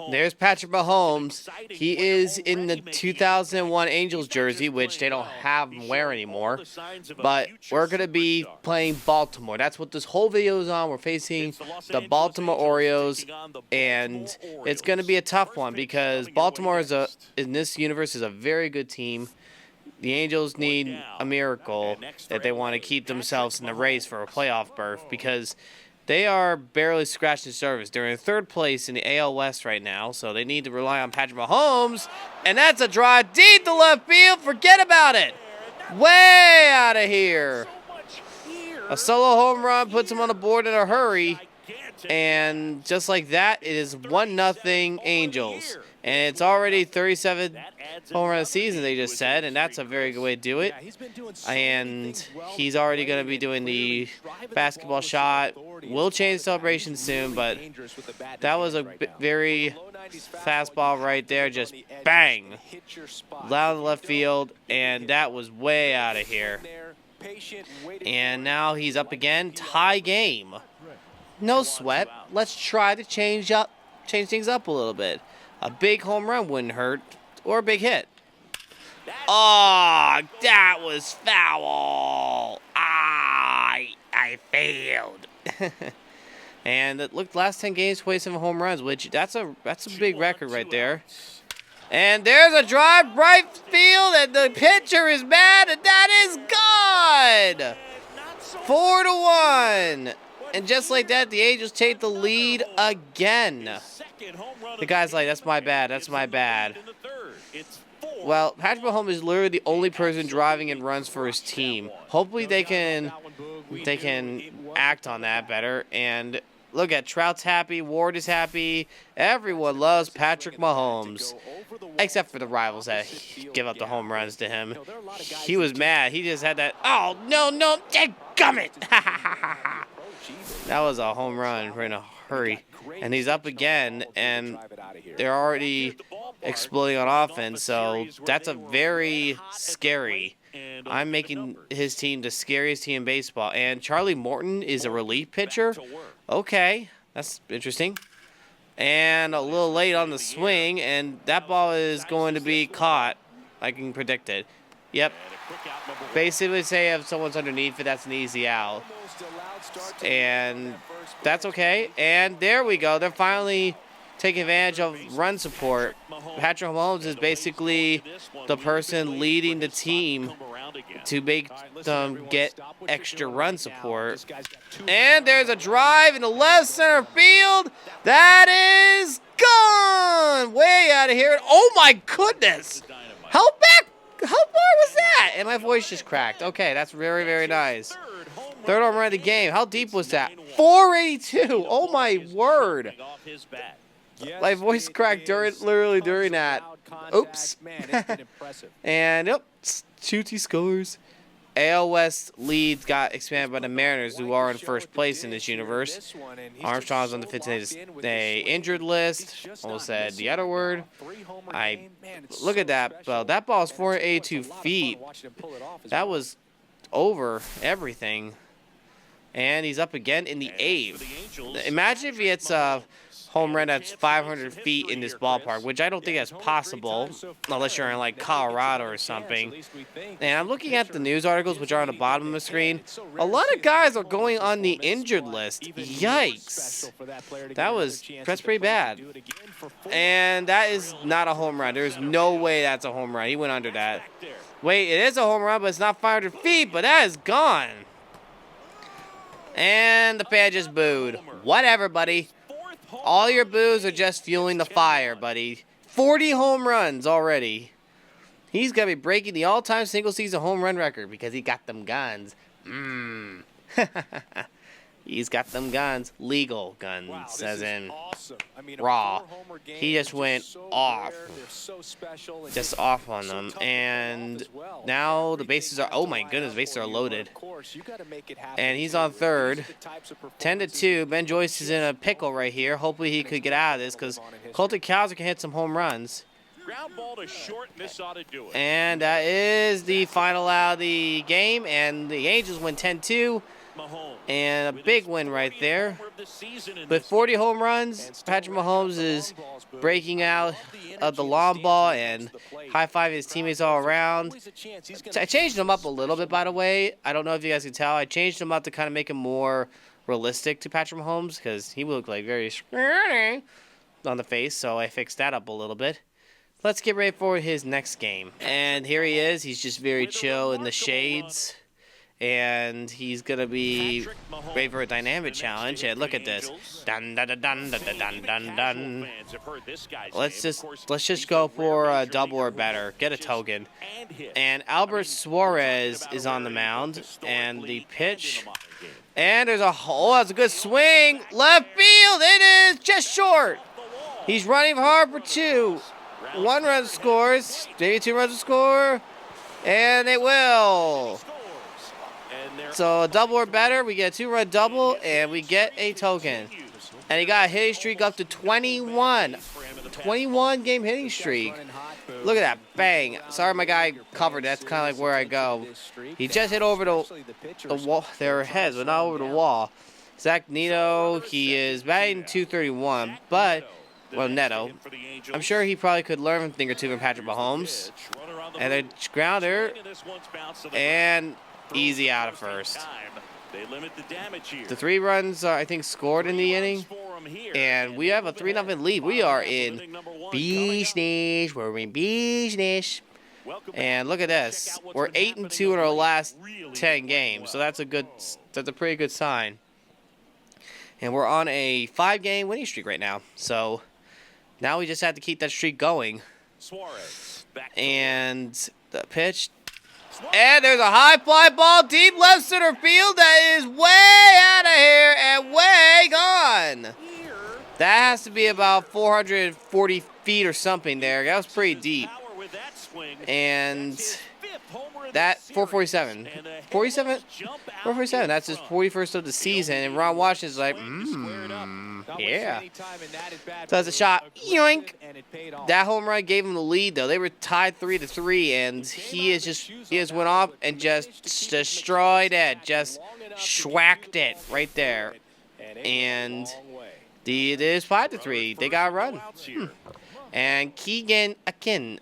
There's Patrick Mahomes. He is in the 2001 Angels jersey, which they don't have him wear anymore. But we're going to be playing Baltimore. That's what this whole video is on. We're facing the Baltimore Orioles, and it's going to be a tough one because Baltimore in this universe is a very good team. The Angels need a miracle if they want to keep themselves in the race for a playoff berth because they are barely scratching the surface. They're in third place in the AL West right now, so they need to rely on Patrick Mahomes. And that's a drive deep to left field. Forget about it. Way out of here. A solo home run puts him on the board in a hurry. And just like that, it is 1-0 Angels. And it's already 37 home run season, they just said, and that's a very good way to do it. And he's already going to be doing the basketball shot. We'll change celebration soon, but that was a very fastball right there. Just bang. Loud left field, and that was way out of here. And now he's up again. Tie game. No sweat. Let's try to change things up a little bit. A big home run wouldn't hurt, or a big hit. Oh, that was foul. I failed. And look, last 10 games, 27 home runs, which that's a big record right there. And there's a drive right field, and the pitcher is mad, and that is gone. 4-1. And just like that, the Angels take the lead again. The guy's like, that's my bad, that's my bad. Well, Patrick Mahomes is literally the only person driving in runs for his team. Hopefully they can act on that better. And look at Trout's happy, Ward is happy. Everyone loves Patrick Mahomes. Except for the rivals that give up the home runs to him. He was mad. He just had that, oh, no, dadgummit. That was a home run. We're in a hurry. And he's up again, and they're already exploding on offense, so that's a very scary. I'm making his team the scariest team in baseball. And Charlie Morton is a relief pitcher? Okay, that's interesting. And a little late on the swing, and that ball is going to be caught. I can predict it. Yep. Basically say if someone's underneath it, that's an easy out. And that's okay. And there we go. They're finally taking advantage of run support. Patrick Mahomes is basically the person leading the team to make them get extra run support. And there's a drive in the left center field. That is gone. Way out of here. Oh my goodness. How far was that? And my voice just cracked. Okay, that's very, very nice. Third home run of the game. How deep was that? 482. Oh my word. My voice cracked literally during that. Oops. And yep, Chuty scores. AL West leads got expanded by the Mariners, who are in first place in this universe. Armstrong's on the 15-day injured list. Almost said the other word. Look at that. Well, that ball is 482 feet. That was over everything. And he's up again in the eighth. Imagine if he hits a home run that's 500 feet in this ballpark, which I don't think that's possible unless you're in like Colorado or something. And I'm looking at the news articles, which are on the bottom of the screen. A lot of guys are going on the injured list. Yikes. That's pretty bad. And that is not a home run. There's no way that's a home run. He went under that. Wait, it is a home run, but it's not 500 feet, but that is gone. And the fan just booed. Whatever, buddy. All your boos are just fueling the fire, buddy. 40 home runs already. He's going to be breaking the all-time single-season home run record because he got them guns. He's got them guns. Legal guns, as in raw. He just went off. Just off on them. And now the bases are, oh my goodness, bases are loaded. And he's on third. 10-2. Ben Joyce is in a pickle right here. Hopefully he could get out of this because Colton Cowser can hit some home runs. And that is the final out of the game. And the Angels win 10-2. And a big win right there. With 40 home runs, Patrick Mahomes is breaking out of the long ball and high-fiving his teammates all around. I changed him up a little bit, by the way. I don't know if you guys can tell. I changed him up to kind of make him more realistic to Patrick Mahomes because he looked like very scary on the face, so I fixed that up a little bit. Let's get ready for his next game. And here he is. He's just very chill in the shades. And he's going to be ready for a dynamic challenge. And look at this. Dun, dun, dun, dun, dun, dun, dun, dun. Let's just go for a double or better. Get a token. And Albert Suarez is on the mound. And the pitch. And there's a hole. That's a good swing. Left field. It is just short. He's running hard for 2. 1 run scores. Maybe 2 runs to score. And it will. So a double or better, we get a 2-run double, and we get a token. And he got a hitting streak up to 21. 21-game hitting streak. Look at that. Bang. Sorry my guy covered. That's kind of like where I go. He just hit over the wall, their heads, but not over the wall. Zach Neto, he is batting .231, but, well, Neto. I'm sure he probably could learn a thing or two from Patrick Mahomes. And a grounder. And easy out of first. The 3 runs are, I think, scored in the inning. And we have a 3-0 lead. We are in business. We're in business. And look at this. We're 8-2 in our last 10 games. So that's a pretty good sign. And we're on a 5-game winning streak right now. So now we just have to keep that streak going. And the pitch. And there's a high fly ball deep left center field that is way out of here and way gone. That has to be about 440 feet or something there. That was pretty deep. And that 447. 447. That's his 41st of the season. And Ron Washington's like, yeah. So that's a shot. Yoink. That home run gave him the lead, though. They were tied 3-3, and he just went off and just destroyed it. Just schwacked it right there. And it is 5-3. They got a run. And Keegan Akin,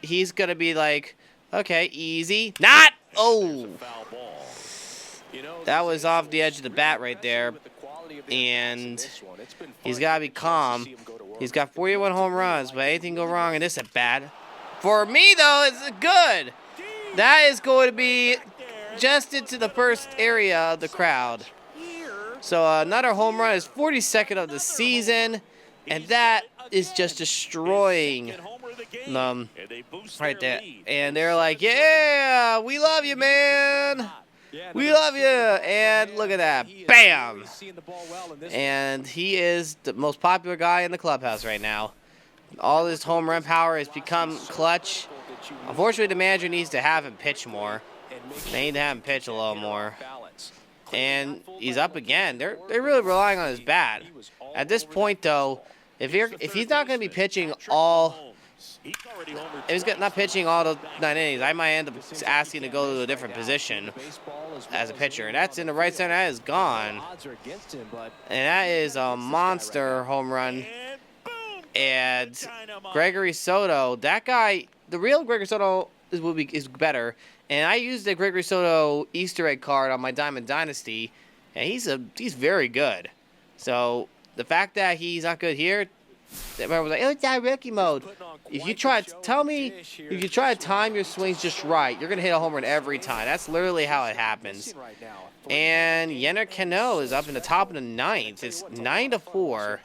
he's going to be like, okay, easy. Not! Oh! That was off the edge of the bat right there. And he's got to be calm. He's got 41 home runs, but anything go wrong in this at bat. For me, though, it's good. That is going to be just into the first area of the crowd. So another home run is 42nd of the season, and that is just destroying them right there. And they're like, yeah, we love you, man. We love you. And look at that. Bam. And he is the most popular guy in the clubhouse right now. All his home run power has become clutch. Unfortunately, the manager needs to have him pitch more. They need to have him pitch a little more. And he's up again. They're really relying on his bat. At this point, though, if he's not going to be pitching all... If he's not pitching all the 9 innings, I might end up asking to go to a different position as a pitcher. And that's in the right center. That is gone. And that is a monster home run. And Gregory Soto, that guy, the real Gregory Soto is better. And I used the Gregory Soto Easter egg card on my Diamond Dynasty, and he's very good. So the fact that he's not good here, everyone was like, oh, it's that rookie mode. If you try to time your swings just right, you're gonna hit a home run every time. That's literally how it happens. And Yenner Cano is up in the top of the 9th. It's 9-4,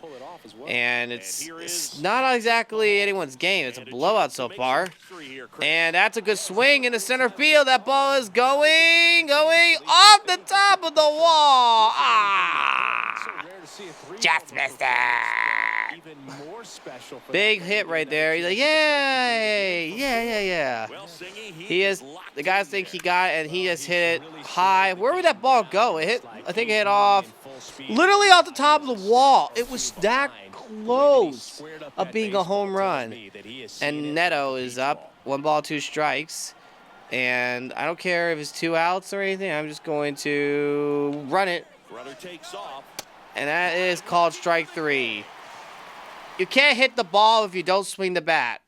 and it's not exactly anyone's game. It's a blowout so far. And that's a good swing in the center field. That ball is going off the top of the wall. Just missed it. Big hit right there. He's like, yay, yeah. The guys think he got it, and he just hit it high. Where would that ball go? I think it hit off, literally off the top of the wall. It was that close of being a home run. And Neto is up. 1 ball, 2 strikes. And I don't care if it's 2 outs or anything. I'm just going to run it. Runner takes off. And that is called strike 3. You can't hit the ball if you don't swing the bat.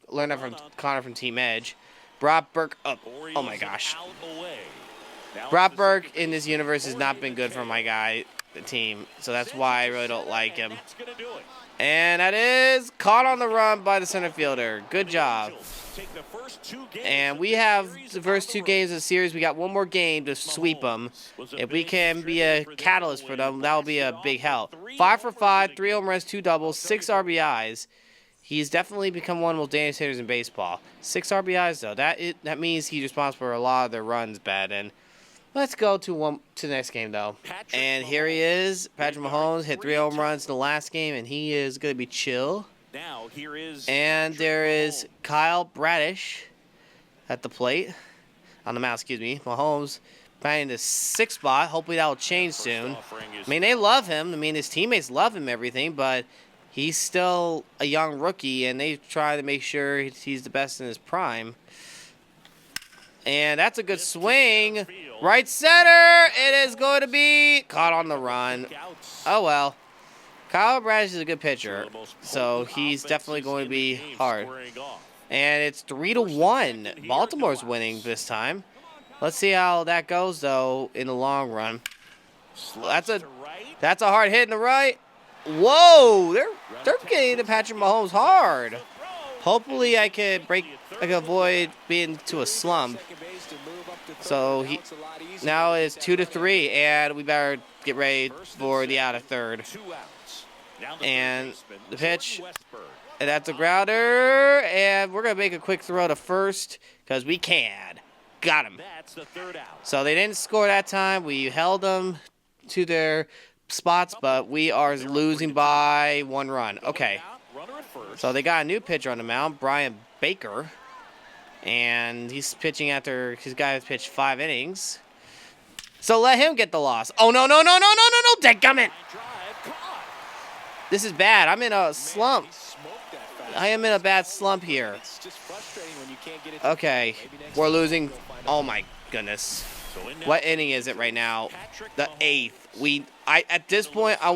Learn that from Connor from Team Edge. Brock Burke up. Oh my gosh. Brock Burke in this universe has not been good for my guy, the team. So that's why I really don't like him. And that is caught on the run by the center fielder. Good job. And we have the first 2 games of the series. We got one more game to sweep them. If we can be a catalyst for them, that will be a big help. 5 for 5, 3 home runs, 2 doubles, 6 RBIs. He's definitely become one of the most dangerous hitters in baseball. 6 RBIs, though. That means he's responsible for a lot of their runs bad. And let's go to the next game, though. And here he is. Patrick Mahomes hit 3 home runs in the last game, and he is going to be chill. And there is Kyle Bradish at the plate. On the mound, excuse me. Mahomes batting the 6th spot. Hopefully that will change soon. I mean, they love him. I mean, his teammates love him, everything, but he's still a young rookie, and they try to make sure he's the best in his prime. And that's a good swing. Right center. It is going to be caught on the run. Oh, well. Kyle Bradish is a good pitcher, so he's definitely going to be hard. And it's 3-1. Baltimore's winning this time. Let's see how that goes, though, in the long run. That's a hard hit in the right. Whoa, they're getting to Patrick Mahomes hard. Hopefully, I can avoid being to a slump. So now it's 2-3, and we better get ready for the out of third. And the pitch, and that's a grounder, and we're gonna make a quick throw to first because we can. Got him. So they didn't score that time. We held them to their spots, but we are losing by 1 run. Okay. So they got a new pitcher on the mound, Brian Baker, and he's pitching after his guy has pitched 5 innings. So let him get the loss. Oh, no, dadgummit. This is bad. I'm in a slump. I am in a bad slump here. Okay, we're losing. Oh, my goodness. What inning is it right now? The 8th. At this point, I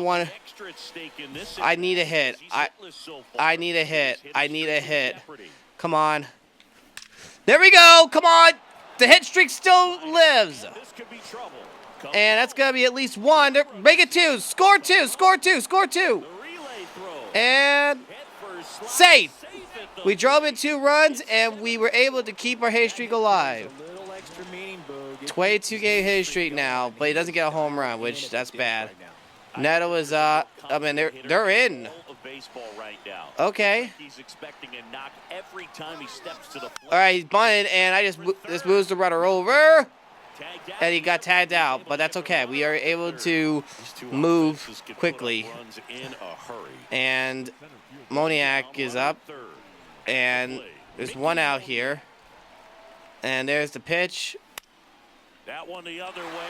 need a hit. I need a hit. I need a hit. Come on. There we go. Come on. The hit streak still lives. And that's going to be at least 1. Make it 2. Score 2. Score 2. Score 2. And safe. We drove in 2 runs, and we were able to keep our hit streak alive. 22-game hit streak now, but he doesn't get a home run, which that's bad. Neto is I mean, they're in. Okay. All right, he's bunted, and I just moves the runner over, and he got tagged out, but that's okay. We are able to move quickly. And Moniak is up, and there's 1 out here. And there's the pitch.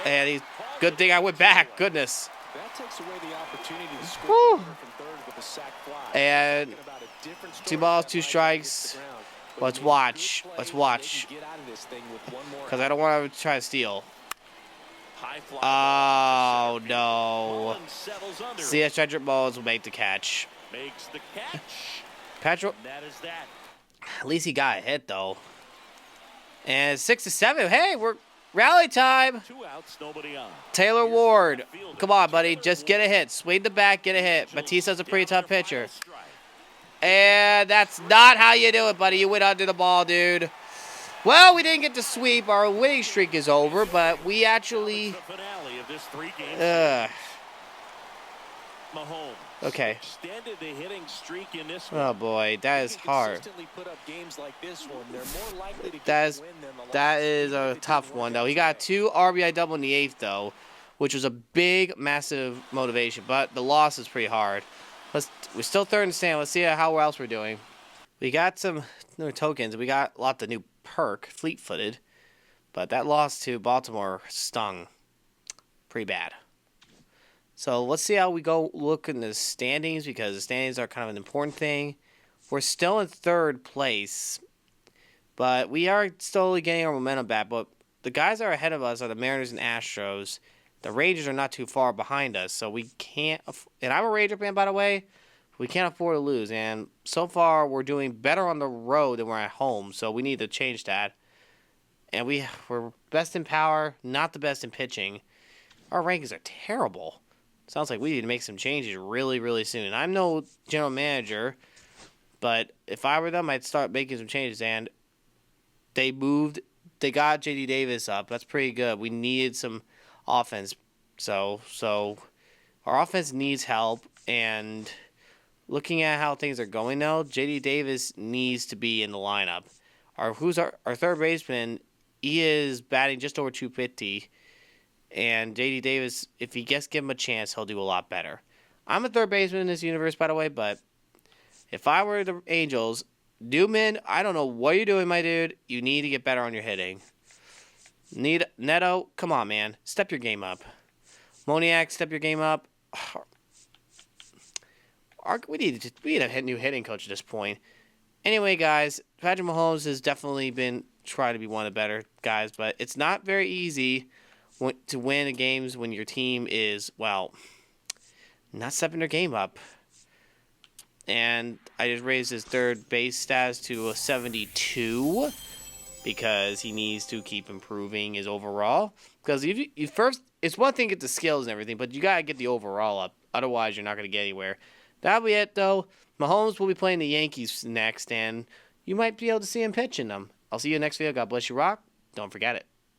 And good thing I went back. Goodness. That takes away the opportunity to score from third with a sac fly. And 2 balls, 2 strikes. Let's watch. Let's watch. Because I don't want to try to steal. Oh, no. See, Cedric Bowles will make the catch. Patrick. At least he got a hit, though. And 6-7. Hey, we're rally time. 2 outs, nobody on. Taylor Ward. Come on, buddy. Just get a hit. Swing the bat, get a hit. Batista's a pretty tough pitcher. And that's not how you do it, buddy. You went under the ball, dude. Well, we didn't get to sweep. Our winning streak is over, but we actually... Okay. Oh boy, that is hard. That is a tough one though. He got 2 RBI double in the 8th though, which was a big, massive motivation. But the loss is pretty hard. We're still third in stand. Let's see how else we're doing. We got some new tokens. We got a lot of new perk, fleet-footed, but that loss to Baltimore stung pretty bad. So let's see how we go look in the standings, because the standings are kind of an important thing. We're still in 3rd place, But we are slowly getting our momentum back. But the guys that are ahead of us are the Mariners and Astros. The Rangers are not too far behind us, so we can't. And I'm a Ranger fan, by the way. We can't afford to lose. And so far, we're doing better on the road than we're at home, so we need to change that. And we're best in power, not the best in pitching. Our rankings are terrible. Sounds like we need to make some changes really, really soon. I'm no general manager, but if I were them, I'd start making some changes. And they got J.D. Davis up. That's pretty good. We needed some offense. So our offense needs help. And looking at how things are going now, J.D. Davis needs to be in the lineup. Who's our third baseman? He is batting just over 250. And J.D. Davis, if he gets give him a chance, he'll do a lot better. I'm a third baseman in this universe, by the way, but if I were the Angels, Newman, I don't know what you're doing, my dude. You need to get better on your hitting. Neto, come on, man. Step your game up. Moniak, step your game up. We need a new hitting coach at this point. Anyway, guys, Patrick Mahomes has definitely been trying to be one of the better guys, but it's not very easy to win the games when your team is, well, not stepping their game up. And I just raised his third base status to a 72 because he needs to keep improving his overall. Because if you first, it's one thing to get the skills and everything, but you got to get the overall up. Otherwise, you're not going to get anywhere. That'll be it, though. Mahomes will be playing the Yankees next, and you might be able to see him pitching them. I'll see you next video. God bless you, Rock. Don't forget it.